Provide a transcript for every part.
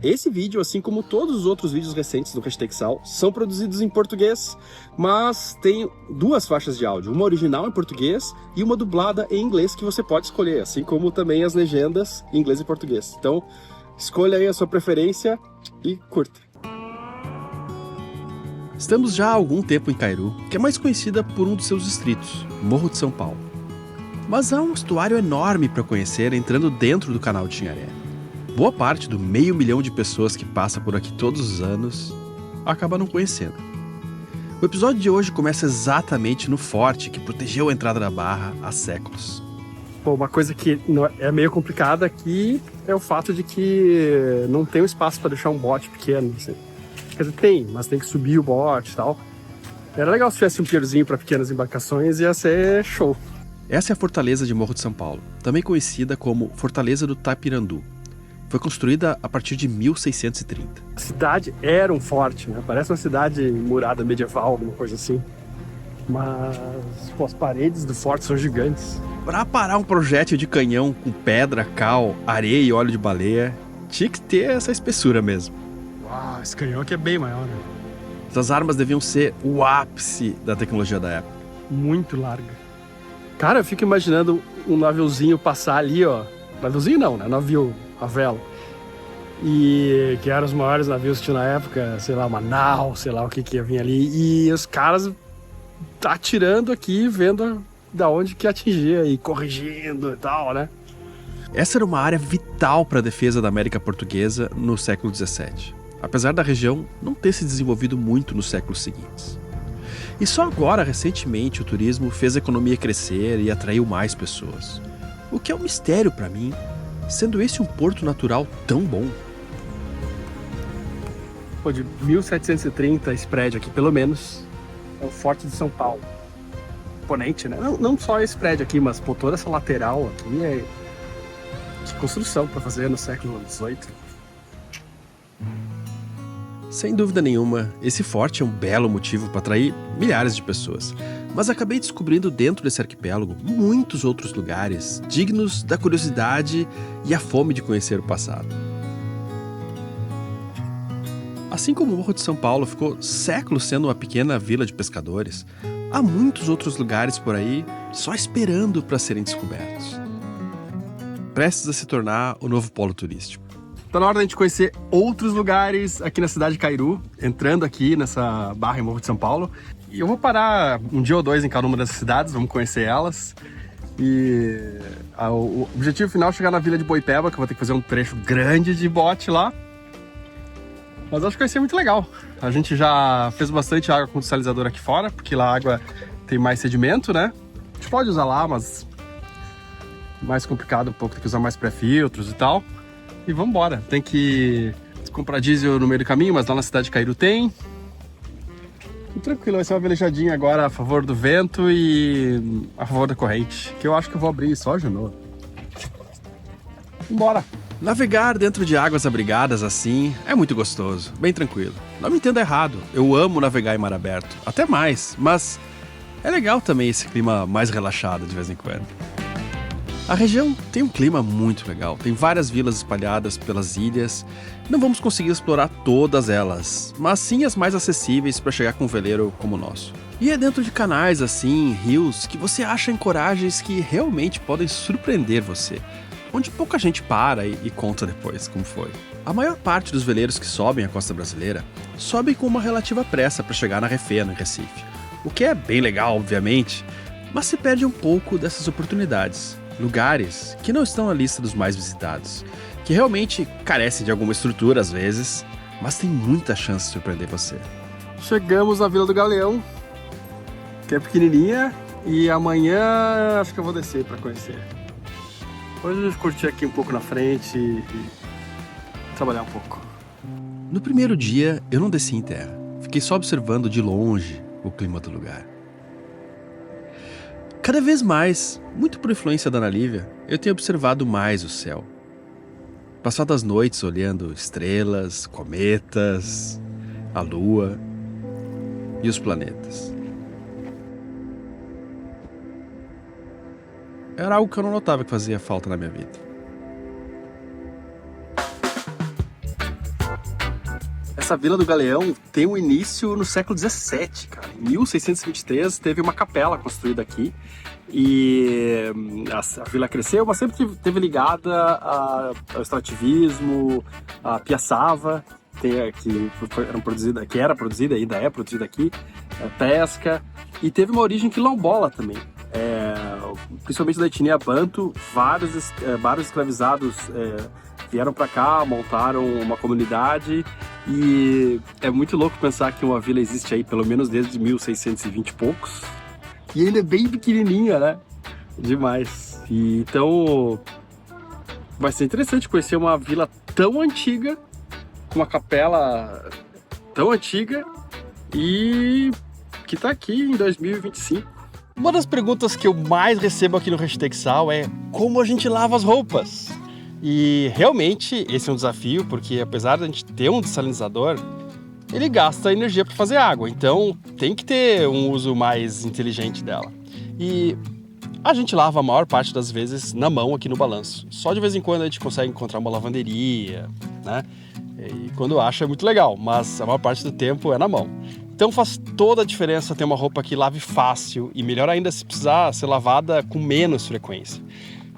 Esse vídeo, assim como todos os outros vídeos recentes do Hashtag Sal, são produzidos em português, mas tem duas faixas de áudio, uma original em português e uma dublada em inglês que você pode escolher, assim como também as legendas em inglês e português. Então, escolha aí a sua preferência e curta. Estamos já há algum tempo em Cairu, que é mais conhecida por um dos seus distritos, Morro de São Paulo. Mas há um estuário enorme para conhecer entrando dentro do canal de Tinharé. Boa parte do 500 mil de pessoas que passa por aqui todos os anos acaba não conhecendo. O episódio de hoje começa exatamente no forte que protegeu a entrada da Barra há séculos. Pô, uma coisa que é meio complicada aqui é o fato de que não tem um espaço para deixar um bote pequeno, assim. Quer dizer, tem, mas tem que subir o bote e tal. Era legal se tivesse um pierzinho para pequenas embarcações, ia ser show. Essa é a Fortaleza de Morro de São Paulo, também conhecida como Fortaleza do Tapirandu. Foi construída a partir de 1630. A cidade era um forte, né? Parece uma cidade murada medieval, alguma coisa assim. Mas pô, as paredes do forte são gigantes. Para parar um projétil de canhão com pedra, cal, areia e óleo de baleia, tinha que ter essa espessura mesmo. Uau, esse canhão aqui é bem maior, né? Essas armas deviam ser o ápice da tecnologia da época. Muito larga. Cara, eu fico imaginando um naviozinho passar ali, ó. Naviozinho não, né? Navio a vela. E que eram os maiores navios que tinha na época, sei lá, uma nau, sei lá o que ia vir ali. E os caras atirando aqui, vendo da onde que atingia e corrigindo e tal, né? Essa era uma área vital para a defesa da América Portuguesa no século XVII, apesar da região não ter se desenvolvido muito nos séculos seguintes. E só agora, recentemente, o turismo fez a economia crescer e atraiu mais pessoas. O que é um mistério para mim, sendo esse um porto natural tão bom. Pô, de 1730 esse prédio aqui, pelo menos, é o Forte de São Paulo. Imponente, né? Não só esse prédio aqui, mas pô, toda essa lateral aqui é de construção para fazer no século XVIII. Sem dúvida nenhuma, esse forte é um belo motivo para atrair milhares de pessoas. Mas acabei descobrindo dentro desse arquipélago muitos outros lugares dignos da curiosidade e a fome de conhecer o passado. Assim como o Morro de São Paulo ficou séculos sendo uma pequena vila de pescadores, há muitos outros lugares por aí só esperando para serem descobertos. Prestes a se tornar o novo polo turístico. Tá na hora da gente conhecer outros lugares aqui na cidade de Cairu, entrando aqui nessa barra em Morro de São Paulo. E eu vou parar um dia ou dois em cada uma dessas cidades, vamos conhecer elas. E o objetivo final é chegar na Vila de Boipeba, que eu vou ter que fazer um trecho grande de bote lá. Mas acho que vai ser muito legal. A gente já fez bastante água com cristalizador aqui fora, porque lá a água tem mais sedimento, né? A gente pode usar lá, mas mais complicado um pouco, tem que usar mais pré-filtros e tal. E vamos embora. Tem que comprar diesel no meio do caminho, mas lá na cidade de Cairu tem. E tranquilo, vai ser uma velejadinha agora a favor do vento e a favor da corrente, que eu acho que eu vou abrir só de novo. Vambora! Navegar dentro de águas abrigadas assim é muito gostoso, bem tranquilo. Não me entenda errado, eu amo navegar em mar aberto, até mais, mas é legal também esse clima mais relaxado de vez em quando. A região tem um clima muito legal, tem várias vilas espalhadas pelas ilhas. Não vamos conseguir explorar todas elas, mas sim as mais acessíveis para chegar com um veleiro como o nosso. E é dentro de canais assim, rios, que você acha encoragens que realmente podem surpreender você, onde pouca gente para e conta depois como foi. A maior parte dos veleiros que sobem a costa brasileira sobem com uma relativa pressa para chegar na Refena, em Recife, o que é bem legal, obviamente, mas se perde um pouco dessas oportunidades. Lugares que não estão na lista dos mais visitados, que realmente carecem de alguma estrutura às vezes, mas tem muita chance de surpreender você. Chegamos na Vila do Galeão, que é pequenininha, e amanhã acho que eu vou descer para conhecer. Hoje a gente curtir aqui um pouco na frente e trabalhar um pouco. No primeiro dia eu não desci em terra, fiquei só observando de longe o clima do lugar. Cada vez mais, muito por influência da Ana Lívia, eu tenho observado mais o céu. Passado as noites olhando estrelas, cometas, a lua e os planetas. Era algo que eu não notava que fazia falta na minha vida. Essa Vila do Galeão tem um início no século XVII, cara. Em 1623 teve uma capela construída aqui e a vila cresceu, mas sempre esteve ligada ao extrativismo, a piaçava, que era produzida, ainda é produzida aqui, a pesca, e teve uma origem quilombola também. Principalmente da etnia Banto, vários escravizados vieram para cá, montaram uma comunidade, e é muito louco pensar que uma vila existe aí pelo menos desde 1620 e poucos, e ainda é bem pequenininha, né? Demais. E então vai ser interessante conhecer uma vila tão antiga, com uma capela tão antiga e que tá aqui em 2025. Uma das perguntas que eu mais recebo aqui no Hashtexal é como a gente lava as roupas. E realmente esse é um desafio, porque apesar de a gente ter um dessalinizador, ele gasta energia para fazer água, então tem que ter um uso mais inteligente dela. E a gente lava a maior parte das vezes na mão aqui no balanço. Só de vez em quando a gente consegue encontrar uma lavanderia, né? E quando acha é muito legal, mas a maior parte do tempo é na mão. Então faz toda a diferença ter uma roupa que lave fácil e melhor ainda se precisar ser lavada com menos frequência.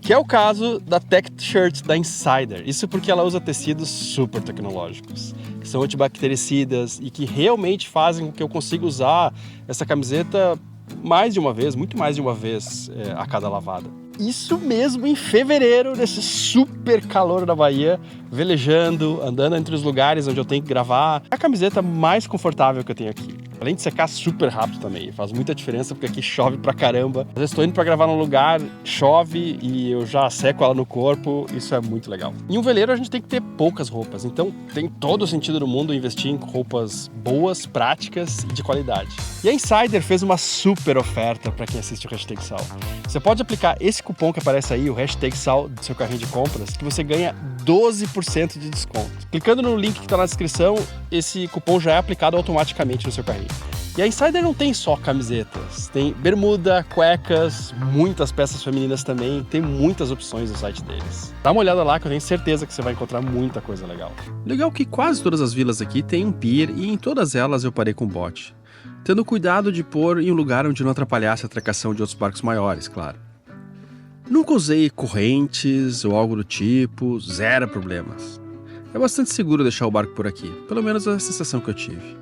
Que é o caso da Tech Shirt da Insider. Isso porque ela usa tecidos super tecnológicos, que são antibactericidas e que realmente fazem com que eu consiga usar essa camiseta mais de uma vez, muito mais de uma vez a cada lavada. Isso mesmo em fevereiro, nesse super calor da Bahia, velejando, andando entre os lugares onde eu tenho que gravar. É a camiseta mais confortável que eu tenho aqui. Além de secar super rápido também, faz muita diferença porque aqui chove pra caramba. Às vezes estou indo pra gravar num lugar, chove e eu já seco ela no corpo, isso é muito legal. Em um veleiro a gente tem que ter poucas roupas, então tem todo o sentido do mundo investir em roupas boas, práticas e de qualidade. E a Insider fez uma super oferta para quem assiste o Hashtexal. Você pode aplicar esse cupom que aparece aí, o Hashtexal do seu carrinho de compras, que você ganha 12% de desconto. Clicando no link que está na descrição, esse cupom já é aplicado automaticamente no seu carrinho. E a Insider não tem só camisetas, tem bermuda, cuecas, muitas peças femininas também, tem muitas opções no site deles. Dá uma olhada lá que eu tenho certeza que você vai encontrar muita coisa legal. Legal que quase todas as vilas aqui têm um pier e em todas elas eu parei com bote, tendo cuidado de pôr em um lugar onde não atrapalhasse a atracação de outros barcos maiores, claro. Nunca usei correntes ou algo do tipo, zero problemas. É bastante seguro deixar o barco por aqui, pelo menos a sensação que eu tive.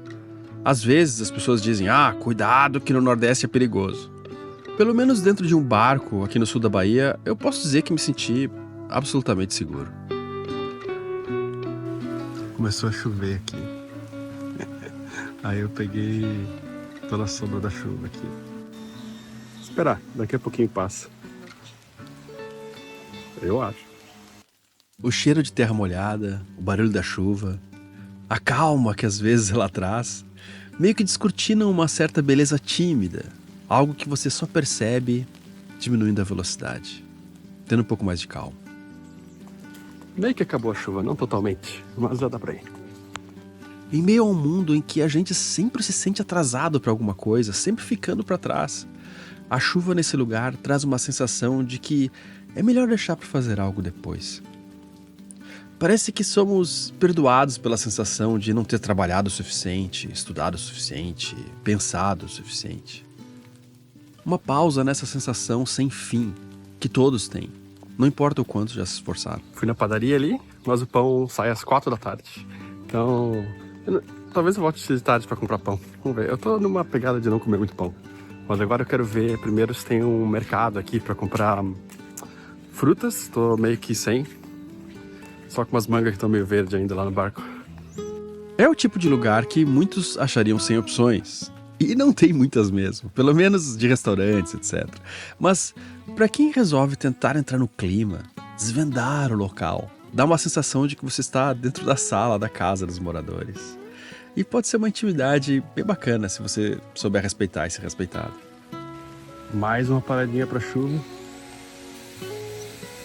Às vezes as pessoas dizem, cuidado que no Nordeste é perigoso. Pelo menos dentro de um barco aqui no sul da Bahia, eu posso dizer que me senti absolutamente seguro. Começou a chover aqui. Aí eu peguei toda a sombra da chuva aqui. Esperar, daqui a pouquinho passa. Eu acho. O cheiro de terra molhada, o barulho da chuva, a calma que às vezes ela traz, meio que descortinam uma certa beleza tímida, algo que você só percebe diminuindo a velocidade, tendo um pouco mais de calma. Meio que acabou a chuva, não totalmente, mas já dá pra ir. Em meio a um mundo em que a gente sempre se sente atrasado para alguma coisa, sempre ficando para trás, a chuva nesse lugar traz uma sensação de que é melhor deixar para fazer algo depois. Parece que somos perdoados pela sensação de não ter trabalhado o suficiente, estudado o suficiente, pensado o suficiente. Uma pausa nessa sensação sem fim, que todos têm, não importa o quanto já se esforçaram. Fui na padaria ali, mas o pão sai às 4 da tarde. Então, talvez eu volte de tarde para comprar pão. Vamos ver, eu tô numa pegada de não comer muito pão. Mas agora eu quero ver primeiro se tem um mercado aqui para comprar frutas, tô meio que sem. Só com umas mangas que estão meio verde ainda lá no barco. É o tipo de lugar que muitos achariam sem opções. E não tem muitas mesmo, pelo menos de restaurantes, etc. Mas para quem resolve tentar entrar no clima, desvendar o local, dá uma sensação de que você está dentro da sala da casa dos moradores. E pode ser uma intimidade bem bacana se você souber respeitar e ser respeitado. Mais uma paradinha para chuva.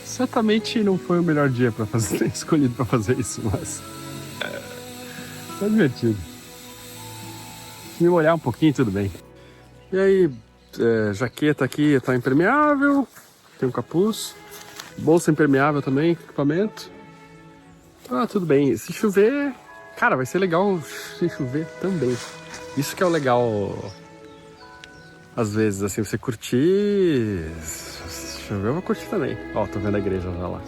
Certamente não foi o melhor dia para fazer, escolhido para fazer isso, mas tá divertido. Se me molhar um pouquinho, tudo bem. E aí, jaqueta aqui tá impermeável, tem um capuz, bolsa impermeável também, equipamento. Tudo bem. Se chover, Cara, vai ser legal se chover também. Isso que é o legal, às vezes, assim, você curtir... Se chover, eu vou curtir também. Ó, tô vendo a igreja já lá.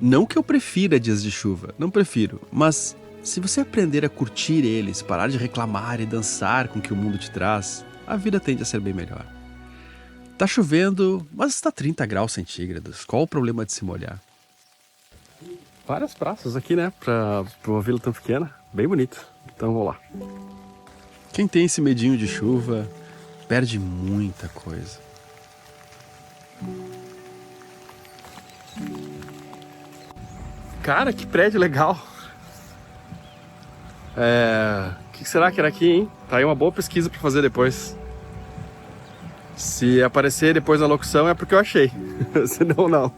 Não que eu prefira dias de chuva, não prefiro, mas se você aprender a curtir eles, parar de reclamar e dançar com o que o mundo te traz, a vida tende a ser bem melhor. Tá chovendo, mas está 30 graus centígrados, qual o problema de se molhar? Várias praças aqui, né, pra uma vila tão pequena, bem bonito. Então, vou lá. Quem tem esse medinho de chuva, perde muita coisa. Cara, que prédio legal. O que será que era aqui, hein? Tá aí uma boa pesquisa pra fazer depois. Se aparecer depois na locução é porque eu achei. Senão, não.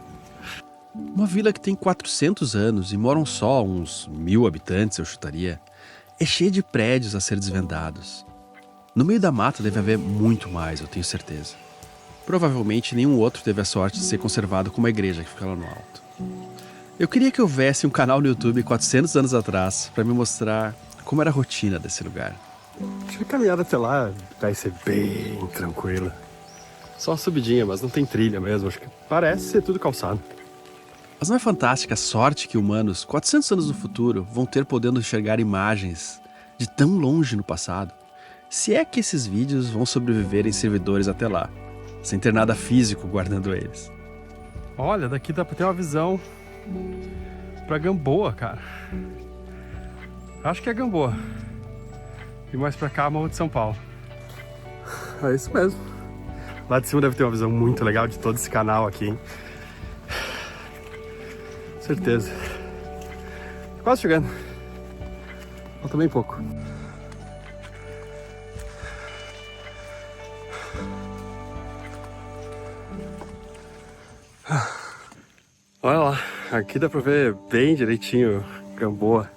Uma vila que tem 400 anos e moram só uns 1000 habitantes, eu chutaria, é cheia de prédios a ser desvendados. No meio da mata deve haver muito mais, eu tenho certeza. Provavelmente nenhum outro teve a sorte de ser conservado como a igreja que fica lá no alto. Eu queria que houvesse um canal no YouTube 400 anos atrás para me mostrar como era a rotina desse lugar. Acho que a caminhada até lá vai ser bem tranquila. Só uma subidinha, mas não tem trilha mesmo. Acho que parece ser tudo calçado. Mas não é fantástica a sorte que humanos, 400 anos no futuro, vão ter podendo enxergar imagens de tão longe no passado? Se é que esses vídeos vão sobreviver em servidores até lá, sem ter nada físico guardando eles. Olha, daqui dá pra ter uma visão pra Gamboa, cara. Acho que é Gamboa. E mais pra cá, Morro de São Paulo. É isso mesmo. Lá de cima deve ter uma visão muito legal de todo esse canal aqui, hein? Certeza. Quase chegando. Falta bem pouco. Olha lá, aqui dá pra ver bem direitinho Gamboa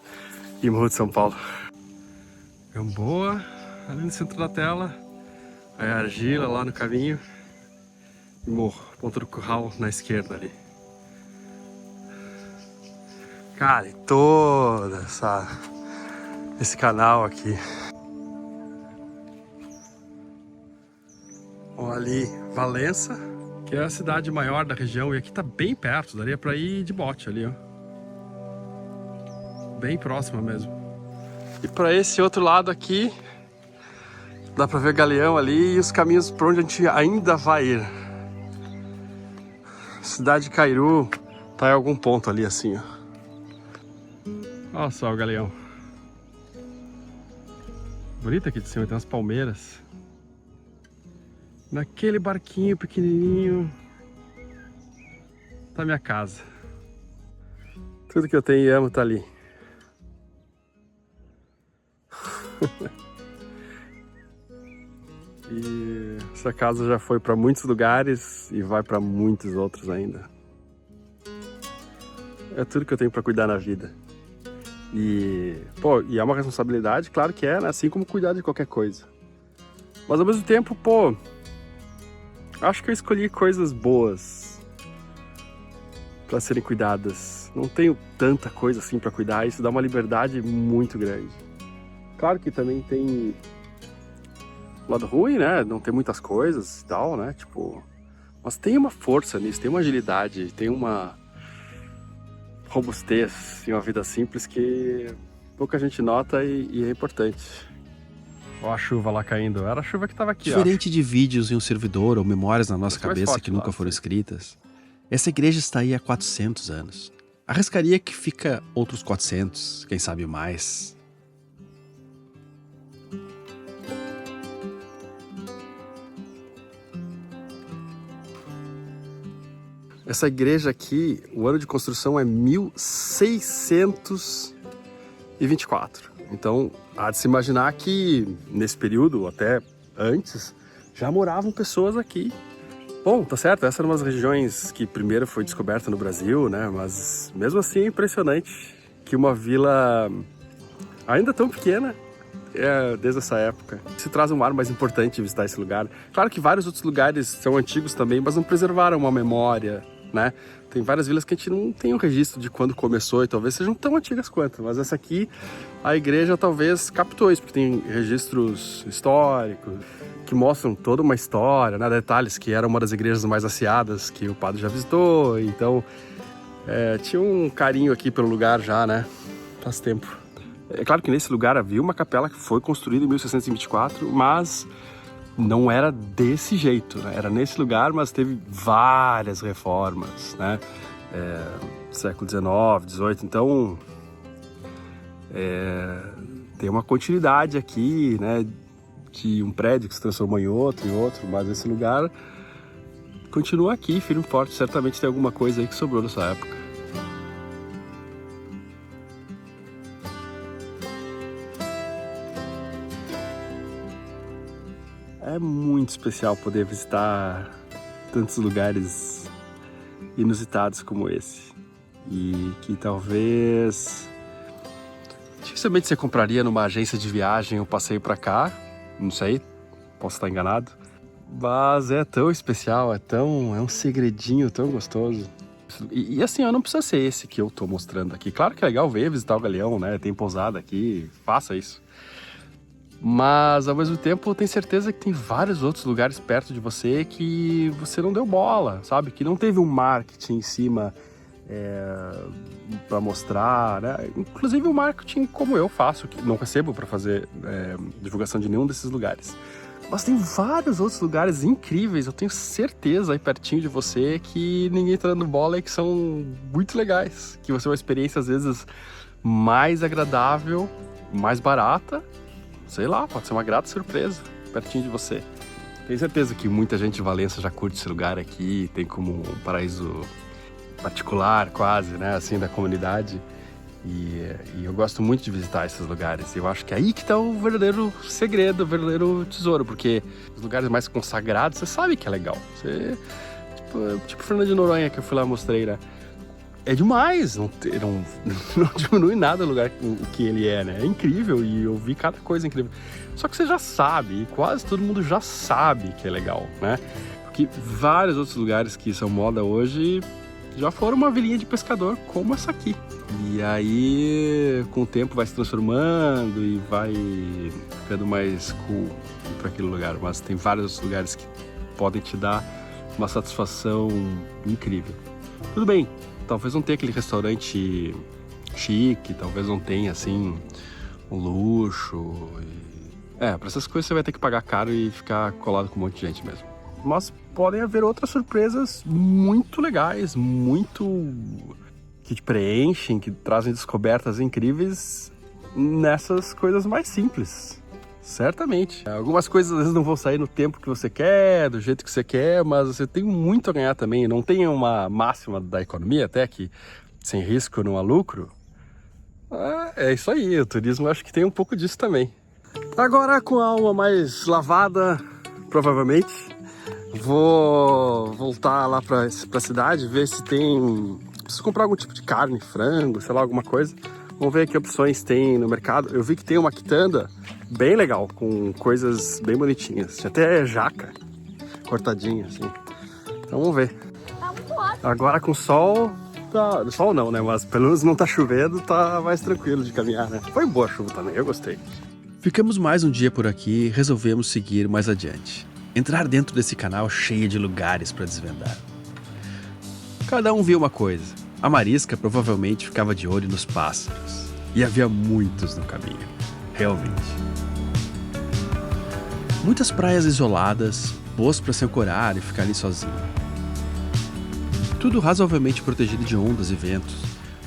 e Morro de São Paulo. Gamboa, ali no centro da tela, aí a argila lá no caminho e Morro, Ponta do Curral na esquerda ali. Cara, e toda esse canal aqui. Olha ali, Valença, que é a cidade maior da região, e aqui tá bem perto, daria pra ir de bote ali, ó. Bem próxima mesmo. E pra esse outro lado aqui, dá pra ver Galeão ali e os caminhos por onde a gente ainda vai ir. Cidade de Cairu tá em algum ponto ali assim, ó. Olha só o Galeão. Bonito aqui de cima, tem umas palmeiras. Naquele barquinho pequenininho tá minha casa. Tudo que eu tenho e amo tá ali. E essa casa já foi para muitos lugares e vai para muitos outros ainda. É tudo que eu tenho para cuidar na vida. E é uma responsabilidade, claro que é, né? Assim como cuidar de qualquer coisa. Mas ao mesmo tempo, acho que eu escolhi coisas boas para serem cuidadas. Não tenho tanta coisa assim para cuidar, isso dá uma liberdade muito grande. Claro que também tem o lado ruim, né? Não tem muitas coisas e tal, né? Mas tem uma força nisso, tem uma agilidade, tem uma robustez em uma vida simples que pouca gente nota e é importante. Olha a chuva lá caindo, era a chuva que estava aqui. Diferente de vídeos em um servidor ou memórias na nossa cabeça que nunca foram escritas, essa igreja está aí há 400 anos. Arriscaria que fica outros 400, quem sabe mais. Essa igreja aqui, o ano de construção é 1624. Então, há de se imaginar que nesse período, até antes, já moravam pessoas aqui. Bom, tá certo, essa era uma das regiões que primeiro foi descoberta no Brasil, né? Mas mesmo assim é impressionante que uma vila ainda tão pequena, desde essa época, se traz um ar mais importante de visitar esse lugar. Claro que vários outros lugares são antigos também, mas não preservaram uma memória né? Tem várias vilas que a gente não tem o registro de quando começou e talvez sejam tão antigas quanto, mas essa aqui, a igreja talvez captou isso, porque tem registros históricos que mostram toda uma história, né? Detalhes que era uma das igrejas mais asseadas que o padre já visitou, então tinha um carinho aqui pelo lugar já, né? Faz tempo. É claro que nesse lugar havia uma capela que foi construída em 1624, mas não era desse jeito, né? Era nesse lugar, mas teve várias reformas, né? Século XIX, XVIII, então tem uma continuidade aqui, né? De um prédio que se transformou em outro, mas esse lugar continua aqui, firme e forte. Certamente tem alguma coisa aí que sobrou dessa época. É muito especial poder visitar tantos lugares inusitados como esse. E que talvez dificilmente você compraria numa agência de viagem um passeio para cá. Não sei, posso estar enganado. Mas é tão especial, é um segredinho tão gostoso. E assim, não precisa ser esse que eu tô mostrando aqui. Claro que é legal ver, visitar o Galeão, né? Tem pousada aqui, faça isso. Mas, ao mesmo tempo, eu tenho certeza que tem vários outros lugares perto de você que você não deu bola, sabe? Que não teve um marketing em cima para mostrar, né? Inclusive o marketing como eu faço, que não recebo para fazer divulgação de nenhum desses lugares. Mas tem vários outros lugares incríveis, eu tenho certeza aí pertinho de você que ninguém tá dando bola e que são muito legais. Que vai ser uma experiência, às vezes, mais agradável, mais barata. Sei lá, pode ser uma grata surpresa pertinho de você. Tenho certeza que muita gente de Valença já curte esse lugar aqui, tem como um paraíso particular quase, né, assim, da comunidade. E eu gosto muito de visitar esses lugares. Eu acho que é aí que tá o verdadeiro segredo, o verdadeiro tesouro, porque os lugares mais consagrados, você sabe que é legal. Você, tipo Fernando de Noronha, que eu fui lá e mostrei, né? É demais, não diminui nada o lugar o que ele é, né? É incrível e eu vi cada coisa incrível. Só que você já sabe, e quase todo mundo já sabe que é legal, né? Porque vários outros lugares que são moda hoje já foram uma vilinha de pescador como essa aqui. E aí, com o tempo vai se transformando e vai ficando mais cool para aquele lugar. Mas tem vários outros lugares que podem te dar uma satisfação incrível. Tudo bem. Talvez não tenha aquele restaurante chique, talvez não tenha, assim, um luxo. Para essas coisas você vai ter que pagar caro e ficar colado com um monte de gente mesmo. Mas podem haver outras surpresas muito legais, que te preenchem, que trazem descobertas incríveis nessas coisas mais simples. Certamente. Algumas coisas às vezes não vão sair no tempo que você quer, do jeito que você quer, mas você tem muito a ganhar também. Não tem uma máxima da economia até que sem risco não há lucro. É isso aí, o turismo acho que tem um pouco disso também. Agora com a alma mais lavada, provavelmente, vou voltar lá pra cidade, ver se tem... Preciso comprar algum tipo de carne, frango, sei lá, alguma coisa. Vamos ver que opções tem no mercado. Eu vi que tem uma quitanda bem legal, com coisas bem bonitinhas. Tinha até jaca cortadinha, assim. Então vamos ver. Tá muito ótimo. Agora com sol, sol não, né? Mas pelo menos não tá chovendo, tá mais tranquilo de caminhar, né? Foi boa a chuva também, eu gostei. Ficamos mais um dia por aqui e resolvemos seguir mais adiante. Entrar dentro desse canal cheio de lugares para desvendar. Cada um via uma coisa. A Marisca provavelmente ficava de olho nos pássaros. E havia muitos no caminho. Realmente. Muitas praias isoladas, boas para se ancorar e ficar ali sozinho. Tudo razoavelmente protegido de ondas e ventos,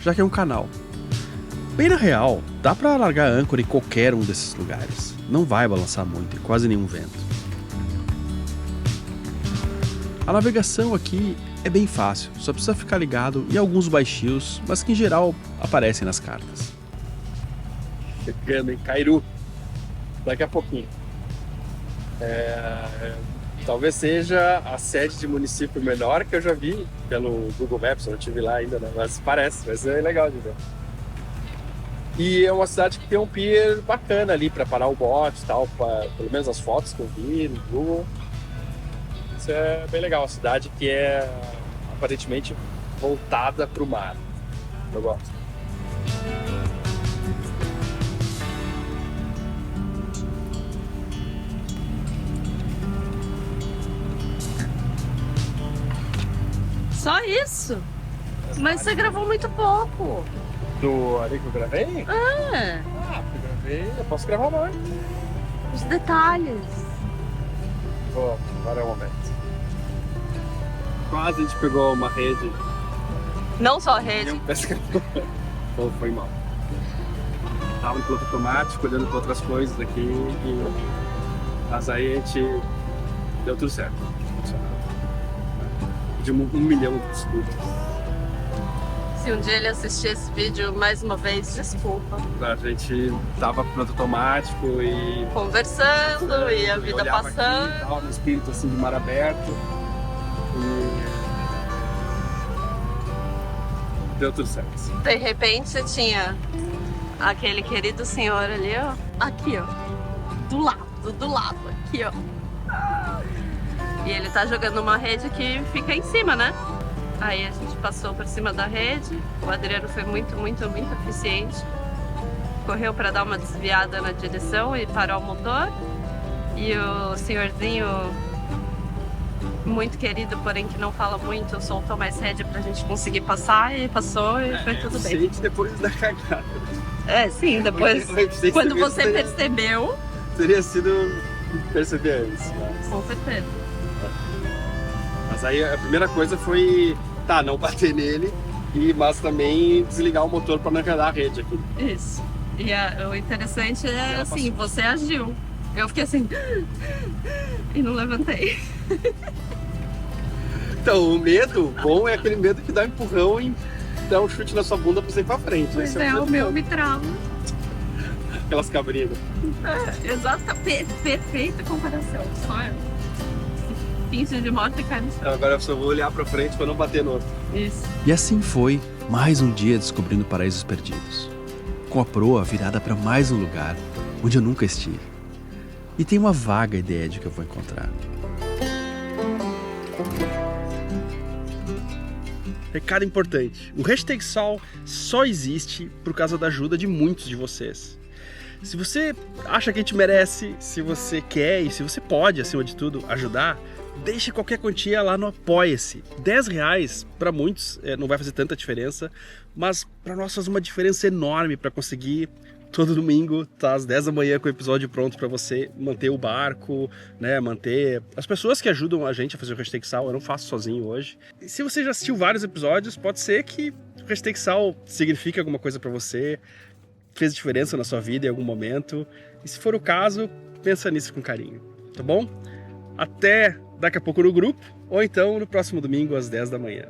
já que é um canal. Bem na real, dá para largar a âncora em qualquer um desses lugares. Não vai balançar muito e quase nenhum vento. A navegação aqui é bem fácil, só precisa ficar ligado em alguns baixios, mas que em geral aparecem nas cartas. Chegando em Cairu, daqui a pouquinho. Talvez seja a sede de município menor que eu já vi pelo Google Maps, eu não estive lá ainda, né? Mas parece, vai ser legal de ver. E é uma cidade que tem um pier bacana ali para parar o bote e tal, pelo menos as fotos que eu vi no Google. Isso é bem legal, a cidade que é aparentemente voltada pro mar. Eu gosto. Só isso? Mas você gravou muito pouco. Do ali que eu gravei? Ah, Eu gravei, eu posso gravar mais. os detalhes. Bom, agora é o momento. Quase a gente pegou uma rede Não só a e rede. um pescador. Pô, foi mal. Tava no piloto automático, olhando para outras coisas aqui, mas aí a gente deu tudo certo. De 1 milhão de desculpas. Se um dia ele assistir esse vídeo mais uma vez, desculpa. A gente tava no piloto automático e Conversando e a vida olhava passando. aqui, tava no espírito assim de mar aberto e deu tudo certo. De repente tinha aquele querido senhor ali, ó. Aqui, ó. Do lado, aqui, ó. E ele tá jogando uma rede que fica em cima, né? Aí a gente passou por cima da rede. O Adriano foi muito eficiente. Correu para dar uma desviada na direção e parou o motor. E o senhorzinho, muito querido, porém que não fala muito, soltou mais rede pra gente conseguir passar e passou e foi tudo bem. Sente depois da cagada. É, sim, depois, quando você teria, percebeu, teria sido perceber antes. com certeza. Mas aí a primeira coisa foi, não bater nele, mas também desligar o motor para não quebrar a rede aqui. Isso. E o interessante é Ela assim, passou. você agiu. Eu fiquei assim e não levantei. Então, o medo bom é aquele medo que dá um empurrão e dá um chute na sua bunda pra você ir pra frente. Pois Esse é, medo o meu bom. me trauma. Aquelas cabrinhas. Exata, perfeita comparação. Só pinche de moto e cai no chão. Então, agora eu só vou olhar pra frente pra não bater no outro. Isso. E assim foi mais um dia descobrindo paraísos perdidos. Com a proa virada para mais um lugar onde eu nunca estive. E tenho uma vaga ideia de que eu vou encontrar. Recado importante. O Hashtag Sol só existe por causa da ajuda de muitos de vocês. Se você acha que a gente merece, se você quer e se você pode, acima de tudo, ajudar, deixe qualquer quantia lá no Apoia-se. R$10 para muitos não vai fazer tanta diferença, mas para nós faz uma diferença enorme para conseguir todo domingo tá às 10 da manhã com o episódio pronto para você manter o barco, né, manter as pessoas que ajudam a gente a fazer o Hashtag Sal. Eu não faço sozinho hoje. E se você já assistiu vários episódios, pode ser que o Hashtag Sal signifique alguma coisa para você, fez diferença na sua vida em algum momento. E se for o caso, pensa nisso com carinho, tá bom? Até daqui a pouco no grupo, ou então no próximo domingo às 10 da manhã.